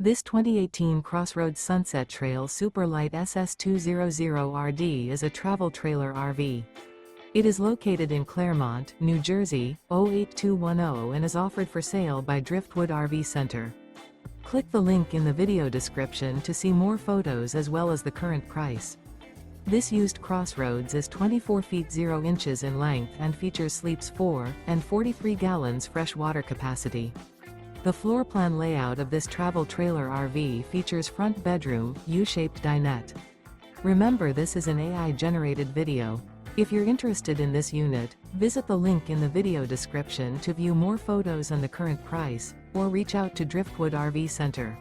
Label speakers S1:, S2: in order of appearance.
S1: This 2018 CrossRoads Sunset Trail Super Lite SS200RD is a travel trailer RV. It is located in Clermont, New Jersey, 08210 and is offered for sale by Driftwood RV Center. Click the link in the video description to see more photos as well as the current price. This used CrossRoads is 24 feet 0 inches in length and features sleeps 4 and 43 gallons fresh water capacity. The floor plan layout of this travel trailer RV features front bedroom, U-shaped dinette. Remember, this is an AI-generated video. If you're interested in this unit, visit the link in the video description to view more photos and the current price, or reach out to Driftwood RV Center.